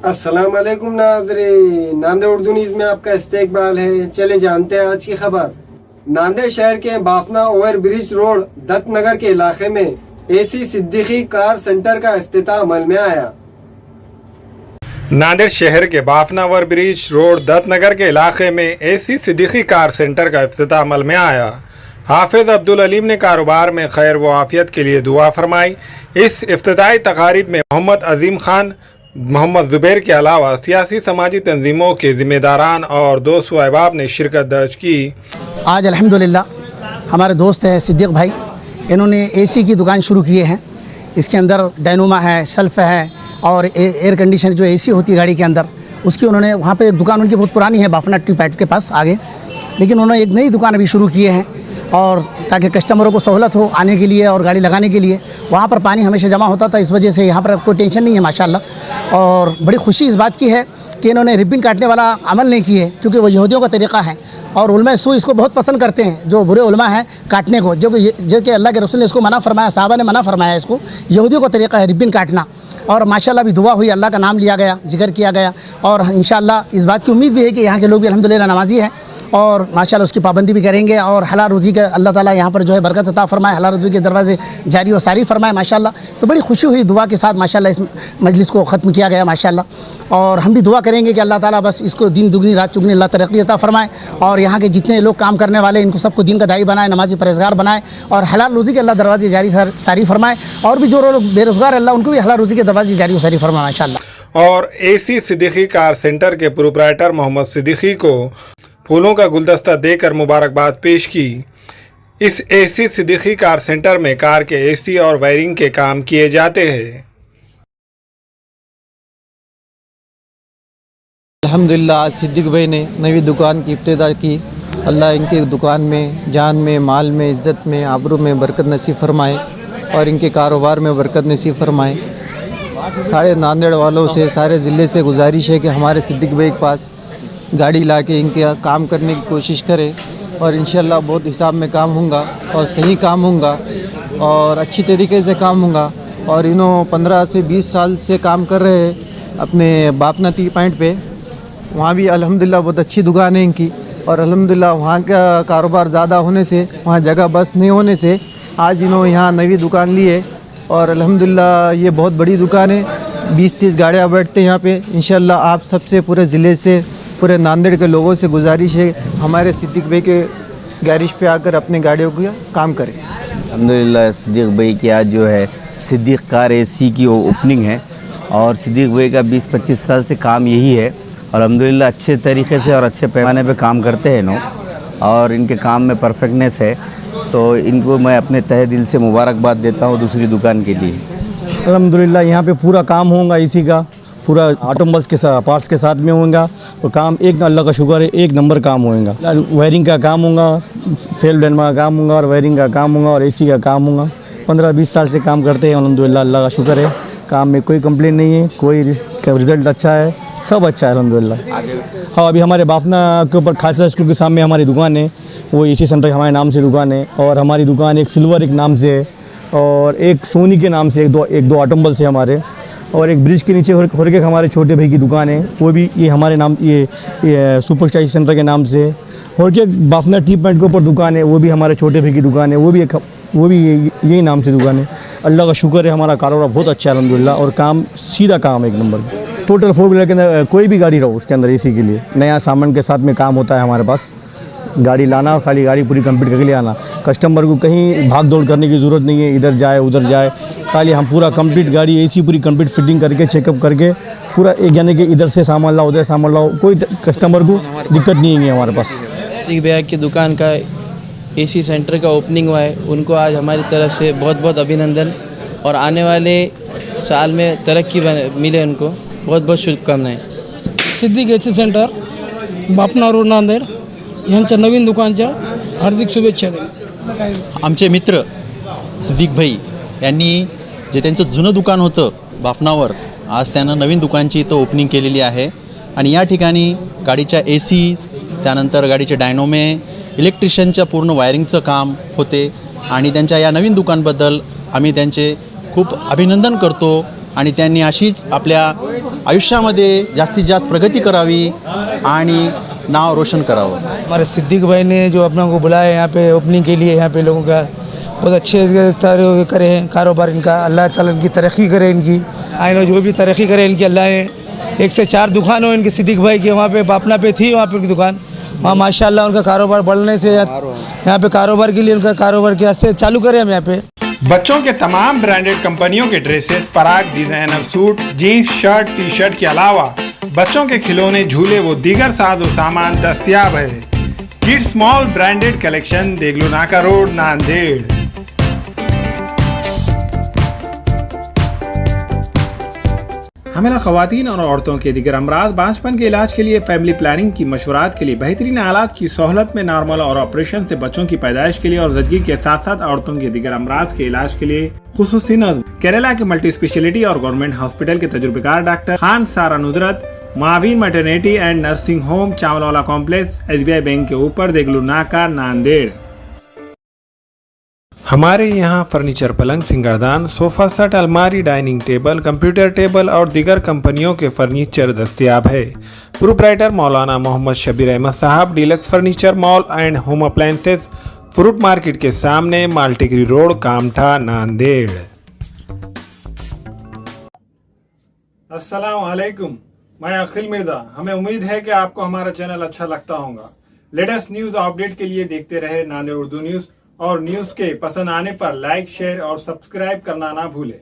अस्सलाम वालेकुम नाज़रीन, नांदेड़ उर्दू न्यूज़ में आपका इस्तकबाल है। चले जानते हैं आज की खबर। नांदेड़ शहर के Bafna over bridge road Dattanagar के इलाके में एसी सिद्दीकी कार सेंटर का इफ्तिताह अमल में आया। नांदेड़ शहर के Bafna over bridge road Dattanagar के इलाके में एसी सिद्दीकी कार सेंटर का इफ्तिताह अमल में आया। हाफिज अब्दुल अलीम ने कारोबार में खैर व आफियत के लिए दुआ फरमाई। इस इफ्तिताही तकारीब में मोहम्मद अजीम खान, मोहम्मद जुबैर के अलावा सियासी समाजी तंजीमों के ज़िम्मेदारान और दोस्त व अहबाब ने शिरकत दर्ज की। आज अल्हम्दुलिल्लाह हमारे दोस्त हैं सिद्दीक भाई, इन्होंने एसी की दुकान शुरू किए हैं। इसके अंदर डायनोमा है, शेल्फ है और एयर कंडीशन जो एसी होती है गाड़ी के अंदर, उसकी उन्होंने वहाँ पे एक दुकान उनकी बहुत पुरानी है बाफना टी पैट के पास आगे, लेकिन उन्होंने एक नई दुकान अभी शुरू किए हैं और ताकि कस्टमरों को सहूलत हो आने के लिए और गाड़ी लगाने के लिए। वहाँ पर पानी हमेशा जमा होता था, इस वजह से यहाँ पर कोई टेंशन नहीं है माशाल्लाह। और बड़ी खुशी इस बात की है कि इन्होंने रिबन काटने वाला अमल नहीं किए, क्योंकि वो यहूदियों का तरीक़ा है और उलमा सू इसको बहुत पसंद करते हैं, जो बुरे उलमा हैं काटने को, जो कि अल्लाह के रसूल ने इसको मना फरमाया, साहबा ने मना फरमाया। इसको यहूदियों का तरीक़ा है रिबन काटना। और माशाल्लाह भी दुआ हुई, अल्लाह का नाम लिया गया, जिक्र किया गया और इंशाअल्लाह इस बात की उम्मीद भी है कि यहाँ के लोग भी अल्हम्दुलिल्लाह नमाजी हैं और माशाल्लाह उसकी पाबंदी भी करेंगे और हलाल रोज़ी का अल्लाह ताला यहाँ पर जो है बरकत अता फरमाए, हलाल रोज़ी के दरवाजे जारी व सारी फरमाए माशाल्लाह। तो बड़ी खुशी हुई, दुआ के साथ माशाल्लाह इस मजलिस को ख़त्म किया गया माशाल्लाह। और हम भी दुआ करेंगे कि अल्लाह ताला बस इसको दिन दुगनी रात चुगनी अल्लाह तरक्की अता फरमाए और यहाँ के जितने लोग काम करने वाले इनको सबको दिन का दाई बनाए, नमाजी परहेज़गार बनाए और हलाल रोज़ी के अल्लाह दरवाजे जारी सारी फरमाए। और भी जो लोग बेरोज़गार अल्लाह उनको भी हलाल रोज़ी के दरवाजे जारी सारी फरमाए माशाल्लाह। और एसी सिद्दीकी कार सेंटर के प्रोप्राइटर मोहम्मद सिद्दीकी को फूलों का गुलदस्ता देकर मुबारकबाद पेश की। इस एसी सिद्दीकी कार सेंटर में कार के एसी और वायरिंग के काम किए जाते हैं। अल्हम्दुलिल्लाह आज सिद्दीक भाई ने नई दुकान की इब्तिदा की। अल्लाह इनकी दुकान में जान में, माल में, इज़्ज़त में, आबरू में बरकत नसीब फरमाए और इनके कारोबार में बरकत नसीब फरमाए। सारे नांदेड़ वालों से, सारे ज़िले से गुजारिश है कि हमारे सिद्दीक भाई के पास गाड़ी ला के इनके यहाँ काम करने की कोशिश करें और इंशाल्लाह बहुत हिसाब में काम होगा और सही काम होगा और अच्छी तरीके से काम होगा। और इन्हों 15 से 20 साल से काम कर रहे हैं अपने बापना टी पॉइंट पे। वहाँ भी अल्हम्दुलिल्लाह बहुत अच्छी दुकान है इनकी और अल्हम्दुलिल्लाह वहाँ का कारोबार ज़्यादा होने से, वहाँ जगह बस नहीं होने से आज इन्हों यहाँ नई दुकान ली है और अल्हम्दुलिल्लाह ये बहुत बड़ी दुकान है। 20-30 गाड़ियाँ बैठते हैं यहाँ पे। इंशाल्लाह आप सबसे पूरे ज़िले से, पूरे नांदेड़ के लोगों से गुजारिश है हमारे सिद्दीक भाई के गैरेज पे आकर अपने गाड़ियों का काम करें। अल्हम्दुलिल्लाह सिद्दीक भाई की आज जो है सिद्दीक कार एसी की ओपनिंग है और सिद्दीक भाई का 20-25 साल से काम यही है और अल्हम्दुलिल्लाह अच्छे तरीके से और अच्छे पैमाने पे काम करते हैं इन्हों और इनके काम में परफेक्टनेस है। तो इनको मैं अपने तहे दिल से मुबारकबाद देता हूँ दूसरी दुकान के लिए। अल्हम्दुलिल्लाह यहाँ पे पूरा काम होगा इसी का, पूरा ऑटोमोबाइल्स के साथ, पार्ट्स के साथ में होगा और काम एक अल्लाह का शुक्र है एक नंबर काम होगा। वायरिंग का काम होगा, सेल्फ डायनोमा का काम होगा और वायरिंग का काम होगा और एसी का काम होगा। 15-20 साल से काम करते हैं अल्हम्दुलिल्लाह, अल्लाह का शुक्र है। काम में कोई कंप्लेंट नहीं है, कोई रिज़ल्ट अच्छा है, सब अच्छा है अल्हम्दुलिल्लाह। हाँ, अभी हमारे बाफना के ऊपर खालसा स्कूल के सामने हमारी दुकान है, वो एसी सेंटर हमारे नाम से दुकान है और हमारी दुकान एक सिल्वर एक नाम से है और एक सोनी के नाम से एक दो ऑटोमोबाइल से हमारे, और एक ब्रिज के नीचे होर के हमारे छोटे भाई की दुकान है, वो भी ये हमारे नाम ये सुपर स्टार सेंटर के नाम से। होर के बाफना टी पॉइंट के ऊपर दुकान है, वो भी हमारे छोटे भाई की दुकान है, वो भी यही नाम से दुकान है। अल्लाह का शुक्र है हमारा कारोबार बहुत अच्छा है अल्हम्दुलिल्लाह और काम सीधा काम एक नंबर। टोटल 4 व्हीलर के अंदर कोई भी गाड़ी रहो उसके अंदर इसी के लिए नया सामान के साथ में काम होता है हमारे पास। गाड़ी लाना, खाली गाड़ी पूरी कंप्लीट करके ले आना, कस्टमर को कहीं भाग दौड़ करने की ज़रूरत नहीं है, इधर जाए उधर जाए, खाली हम पूरा कंप्लीट गाड़ी एसी पूरी कंप्लीट फिटिंग करके चेकअप करके पूरा एक, यानी कि इधर से सामान लाओ उधर सामान लाओ, कोई कस्टमर को दिक्कत नहीं है हमारे पास। सिद्दीक भैया की दुकान का एसी सेंटर का ओपनिंग हुआ है, उनको आज हमारी तरफ से बहुत बहुत अभिनंदन और आने वाले साल में तरक्की मिले उनको बहुत बहुत शुभकामनाएं। Siddique AC centre Bapna road Nanded यांच्या नवीन दुकानच्या हार्दिक शुभेच्छा देतो। आमचे मित्र सिद्दीक भाई यांनी जे त्यांचं जुनं दुकान होतं बाफनावर, आज त्यांना नवीन दुकानची इथं ओपनिंग केलेली आहे आणि या ठिकाणी गाडीच्या एसी, त्यानंतर गाडीचे डायनोमे, इलेक्ट्रिशियनच्या पूर्ण वायरिंगचं काम होते आणि त्यांच्या या नवीन दुकानबद्दल आम्ही त्यांचे खूप अभिनंदन करतो आणि त्यांनी अशीच आपल्या आयुष्यामध्ये जास्तीत जास्त प्रगती करावी आणि नाव रोशन करावं. हमारे सिद्दीक भाई ने जो अपना को बुलाया यहाँ पे ओपनिंग के लिए, यहाँ पे लोगों का बहुत अच्छे करे हैं कारोबार इनका. अल्लाह ताला इनकी तरक्की करे, इनकी आइनो जो भी तरक्की करे इनकी. अल्लाह ने 1 से 4 दुकान हो इनके सिद्दीक भाई की. वहाँ पे बापना पे थी, वहाँ पे उनकी दुकान, वहाँ माशाल्लाह उनका कारोबार बढ़ने से यहाँ पे कारोबार के लिए उनका कारोबार के वास्ते चालू करें हम यहाँ पे. बच्चों के तमाम ब्रांडेड कंपनियों के dresses, Parag, designer suit, jeans, shirt, T shirt के अलावा बच्चों के खिलौने, झूले व दीगर साजो सामान दस्तियाब है. Kids mall branded collection, Deglur नाका रोड, नांदेड़. हमें ख़वातीन और औरतों के दिगर अमराज, बांझपन के इलाज के लिए, फैमिली प्लानिंग की मशवरात के लिए, बेहतरीन आलात की सहूलत में, नॉर्मल और ऑपरेशन से बच्चों की पैदाइश के लिए और ज़चगी के साथ साथ औरतों के दिगर अमराज के इलाज के लिए खुसूसी नज़्म केरला के मल्टी स्पेशलिटी और गवर्नमेंट हॉस्पिटल के तजुर्बेकार doctor Khan Sara Nudrat, Maveen maternity and nursing home, Chawalwala complex, SBI bank के ऊपर, देगलू नाका, नांदेड़. हमारे यहाँ फर्नीचर, पलंग, सिंगारदान, सोफा सेट, अलमारी, डाइनिंग टेबल, कंप्यूटर टेबल और दीगर कंपनियों के फर्नीचर दस्तियाब है. प्रोप्राइटर मौलाना मोहम्मद शबीर अहमद साहब, deluxe furniture mall and home appliances, fruit market के सामने, माल्टीगिरी रोड, कामठा, नांदेड़. अस्सलाम वालेकुम, मैं अखिल मिर्जा. हमें उम्मीद है कि आपको हमारा चैनल अच्छा लगता होगा. लेटेस्ट न्यूज़ अपडेट के लिए देखते रहे नांदेड़ उर्दू न्यूज़, और न्यूज़ के पसंद आने पर लाइक, शेयर और सब्सक्राइब करना ना भूलें.